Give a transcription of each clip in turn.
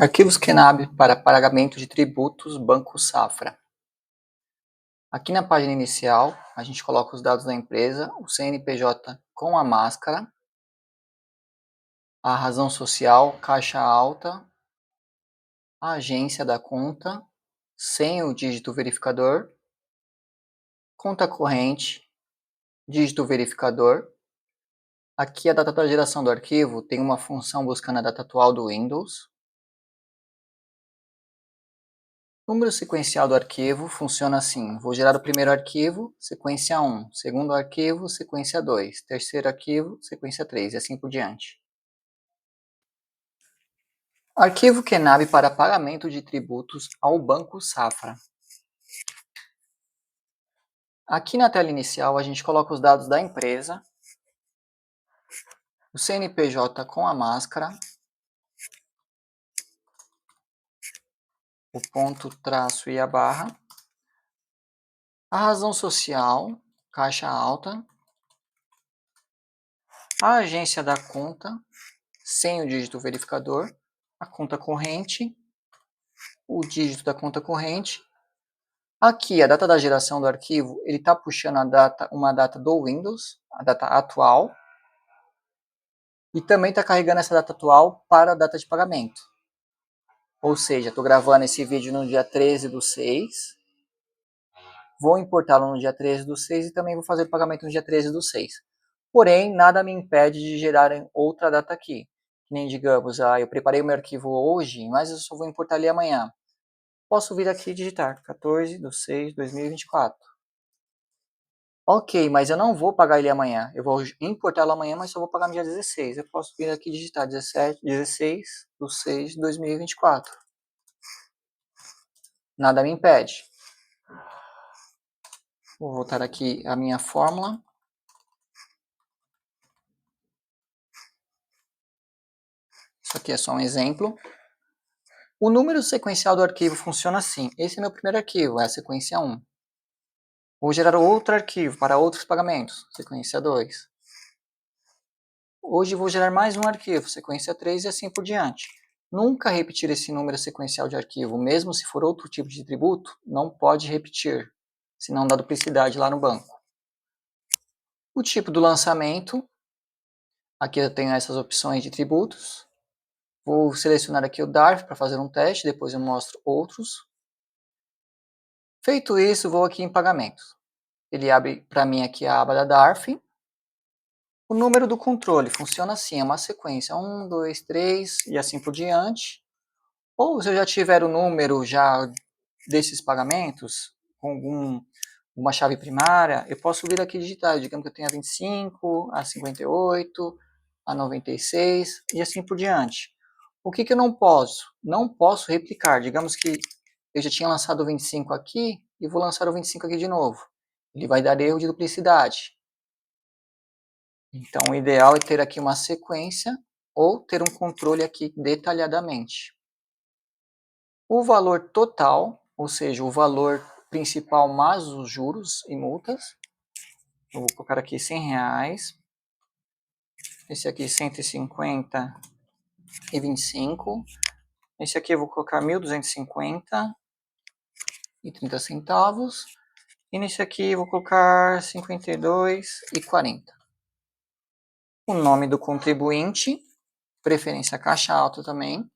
Arquivos QNAB para pagamento de tributos Banco Safra. Aqui na página inicial, a gente coloca os dados da empresa, o CNPJ com a máscara, a razão social, caixa alta, a agência da conta, sem o dígito verificador, conta corrente, dígito verificador. Aqui a data da geração do arquivo tem uma função buscando a data atual do Windows. O número sequencial do arquivo funciona assim: vou gerar o primeiro arquivo, sequência 1, segundo arquivo, sequência 2, terceiro arquivo, sequência 3, e assim por diante. Arquivo QNAB para pagamento de tributos ao Banco Safra. Aqui na tela inicial a gente coloca os dados da empresa, o CNPJ com a máscara, o ponto, traço e a barra, a razão social, caixa alta, a agência da conta, sem o dígito verificador, a conta corrente, o dígito da conta corrente. Aqui, a data da geração do arquivo, ele está puxando uma data do Windows, a data atual, e também está carregando essa data atual para a data de pagamento. Ou seja, estou gravando esse vídeo no dia 13/6, vou importá-lo no dia 13/6 e também vou fazer o pagamento no dia 13/6. Porém, nada me impede de gerar outra data aqui. Que nem, digamos, eu preparei o meu arquivo hoje, mas eu só vou importar ele amanhã. Posso vir aqui e digitar 14/6/2024. Ok, mas eu não vou pagar ele amanhã. Eu vou importá-lo amanhã, mas só vou pagar no dia 16. Eu posso vir aqui e digitar 16/6/2024. Nada me impede. Vou voltar aqui à minha fórmula. Isso aqui é só um exemplo. O número sequencial do arquivo funciona assim. Esse é meu primeiro arquivo, é a sequência 1. Vou gerar outro arquivo para outros pagamentos, sequência 2. Hoje vou gerar mais um arquivo, sequência 3 e assim por diante. Nunca repetir esse número sequencial de arquivo, mesmo se for outro tipo de tributo, não pode repetir, senão dá duplicidade lá no banco. O tipo do lançamento, aqui eu tenho essas opções de tributos. Vou selecionar aqui o DARF para fazer um teste, depois eu mostro outros. Feito isso, vou aqui em pagamentos. Ele abre para mim aqui a aba da DARF. O número do controle funciona assim, é uma sequência 1, 2, 3 e assim por diante. Ou se eu já tiver o número já desses pagamentos, com uma chave primária, eu posso vir aqui digitar, digamos que eu tenha 25, a 58, a 96 e assim por diante. O que eu não posso? Não posso replicar, digamos que eu já tinha lançado o 25 aqui e vou lançar o 25 aqui de novo. Ele vai dar erro de duplicidade. Então, o ideal é ter aqui uma sequência ou ter um controle aqui detalhadamente. O valor total, ou seja, o valor principal mais os juros e multas, eu vou colocar aqui R$100, esse aqui 150 e 25, esse aqui eu vou colocar 1.250 e 30 centavos, e nesse aqui eu vou colocar 52 e 40. O nome do contribuinte, preferência caixa alta também.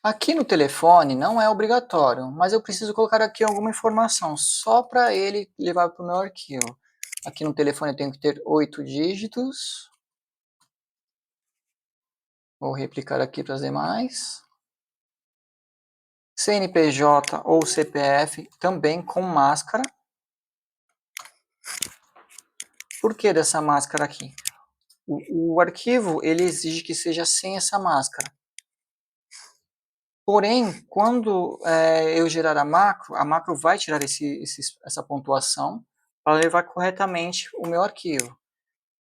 Aqui no telefone não é obrigatório, mas eu preciso colocar aqui alguma informação, só para ele levar para o meu arquivo. Aqui no telefone eu tenho que ter 8 dígitos. Vou replicar aqui para as demais. CNPJ ou CPF, também com máscara. Por que dessa máscara aqui? O arquivo ele exige que seja sem essa máscara. Porém, quando eu gerar a macro vai tirar essa pontuação para levar corretamente o meu arquivo.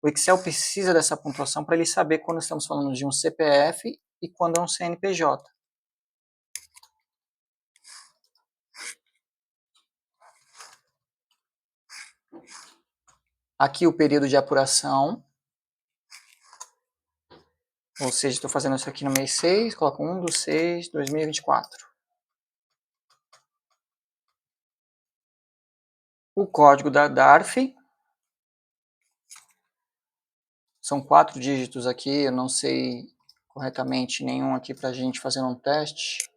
O Excel precisa dessa pontuação para ele saber quando estamos falando de um CPF e quando é um CNPJ. Aqui o período de apuração, ou seja, estou fazendo isso aqui no mês 6, coloco 1/6/2024. O código da DARF, são 4 dígitos aqui, eu não sei corretamente nenhum aqui para a gente fazer um teste,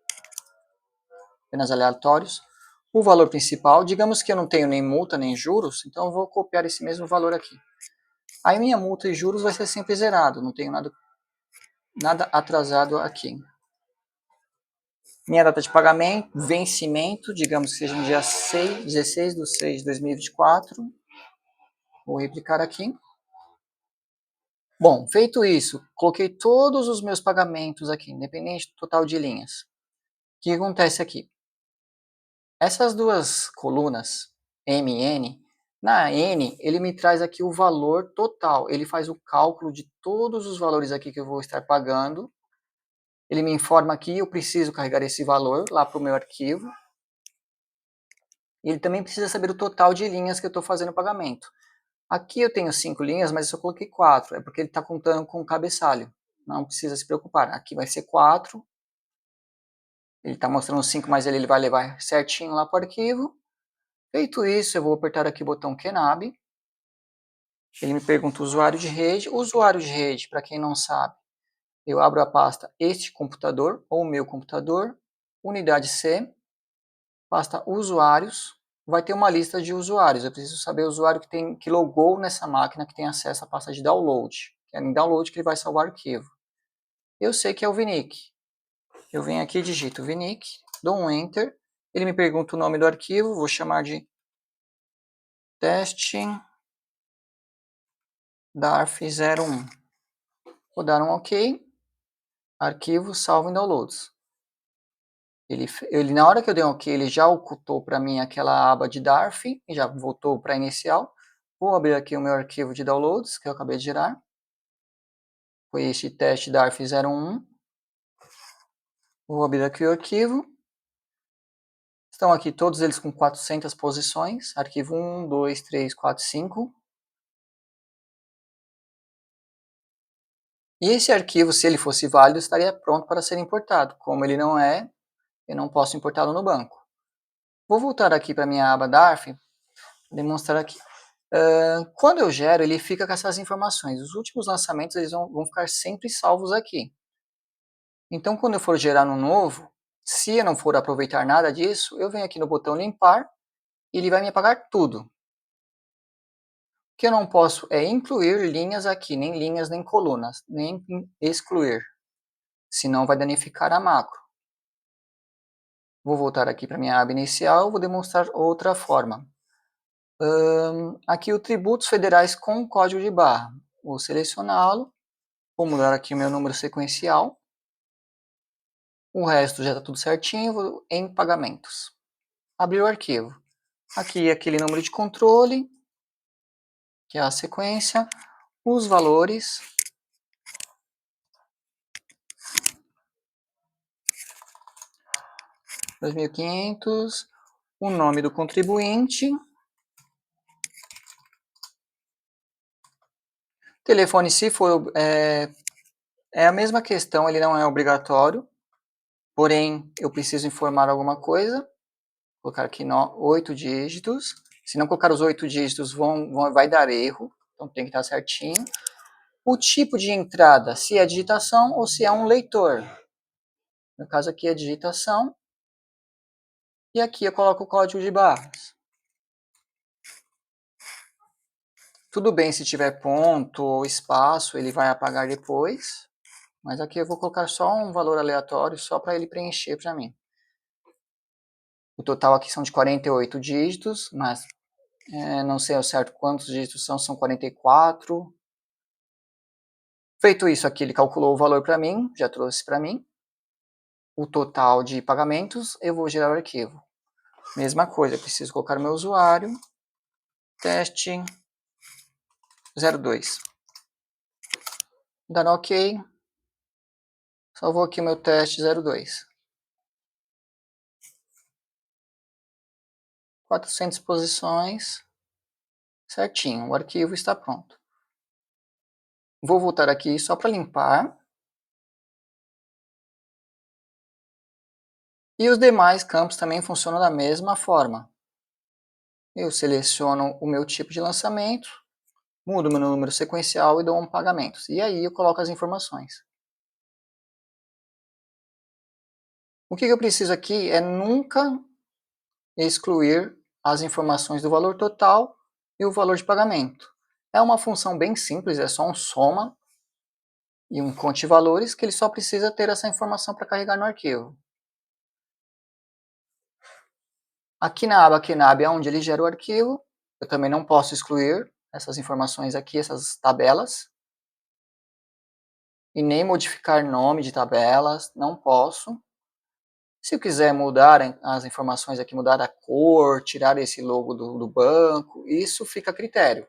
apenas aleatórios. O valor principal, digamos que eu não tenho nem multa nem juros, então eu vou copiar esse mesmo valor aqui. Aí minha multa e juros vai ser sempre zerado, não tenho nada atrasado aqui. Minha data de pagamento, vencimento, digamos que seja no dia 16/6/2024. Vou replicar aqui. Bom, feito isso, coloquei todos os meus pagamentos aqui, independente do total de linhas. O que acontece aqui? Essas duas colunas, M e N, na N ele me traz aqui o valor total. Ele faz o cálculo de todos os valores aqui que eu vou estar pagando. Ele me informa que eu preciso carregar esse valor lá para o meu arquivo. E ele também precisa saber o total de linhas que eu estou fazendo o pagamento. Aqui eu tenho 5 linhas, mas eu só coloquei 4. É porque ele está contando com o cabeçalho. Não precisa se preocupar. Aqui vai ser 4. Ele está mostrando 5, mas ele vai levar certinho lá para o arquivo. Feito isso, eu vou apertar aqui o botão QNAB. Ele me pergunta o usuário de rede. O usuário de rede, para quem não sabe, eu abro a pasta este computador, ou meu computador, unidade C, pasta usuários, vai ter uma lista de usuários. Eu preciso saber o usuário que logou nessa máquina, que tem acesso à pasta de download. É em download que ele vai salvar o arquivo. Eu sei que é o Vinic. Eu venho aqui, digito Vinic, dou um Enter. Ele me pergunta o nome do arquivo, vou chamar de testing darf01. Vou dar um OK. Arquivo salvo em downloads. Na hora que eu dei um OK, ele já ocultou para mim aquela aba de DARF e já voltou para a inicial. Vou abrir aqui o meu arquivo de downloads que eu acabei de gerar. Foi este teste DARF01. Vou abrir aqui o arquivo. Estão aqui todos eles com 400 posições. Arquivo 1, 2, 3, 4, 5. E esse arquivo, se ele fosse válido, estaria pronto para ser importado. Como ele não é, eu não posso importá-lo no banco. Vou voltar aqui para a minha aba DARF, demonstrar aqui. Quando eu gero, ele fica com essas informações. Os últimos lançamentos eles vão ficar sempre salvos aqui. Então, quando eu for gerar um novo, se eu não for aproveitar nada disso, eu venho aqui no botão limpar e ele vai me apagar tudo. O que eu não posso é incluir linhas aqui, nem linhas nem colunas, nem excluir, senão vai danificar a macro. Vou voltar aqui para minha aba inicial, vou demonstrar outra forma. Aqui o tributos federais com código de barra. Vou selecioná-lo, vou mudar aqui o meu número sequencial. O resto já está tudo certinho, vou em pagamentos. Abrir o arquivo. Aqui aquele número de controle, que é a sequência, os valores, $2.500, o nome do contribuinte, telefone se for, é a mesma questão, ele não é obrigatório, porém eu preciso informar alguma coisa, vou colocar aqui 8 dígitos, se não colocar os 8 dígitos vai dar erro, então tem que estar certinho. O tipo de entrada, se é digitação ou se é um leitor. No caso aqui é digitação. E aqui eu coloco o código de barras. Tudo bem se tiver ponto ou espaço, ele vai apagar depois. Mas aqui eu vou colocar só um valor aleatório, só para ele preencher para mim. O total aqui são de 48 dígitos, mas não sei ao certo quantos dígitos são 44. Feito isso aqui, ele calculou o valor para mim, já trouxe para mim. O total de pagamentos, eu vou gerar o arquivo. Mesma coisa, eu preciso colocar o meu usuário, teste 02. Dar OK. Salvou aqui o meu teste 02. 400 posições. Certinho, o arquivo está pronto. Vou voltar aqui só para limpar. E os demais campos também funcionam da mesma forma. Eu seleciono o meu tipo de lançamento, mudo o meu número sequencial e dou um pagamento. E aí eu coloco as informações. O que eu preciso aqui é nunca excluir as informações do valor total e o valor de pagamento. É uma função bem simples, é só um soma e um conte valores que ele só precisa ter essa informação para carregar no arquivo. Aqui na aba Knab é onde ele gera o arquivo. Eu também não posso excluir essas informações aqui, essas tabelas. E nem modificar nome de tabelas, não posso. Se eu quiser mudar as informações aqui, mudar a cor, tirar esse logo do banco, isso fica a critério.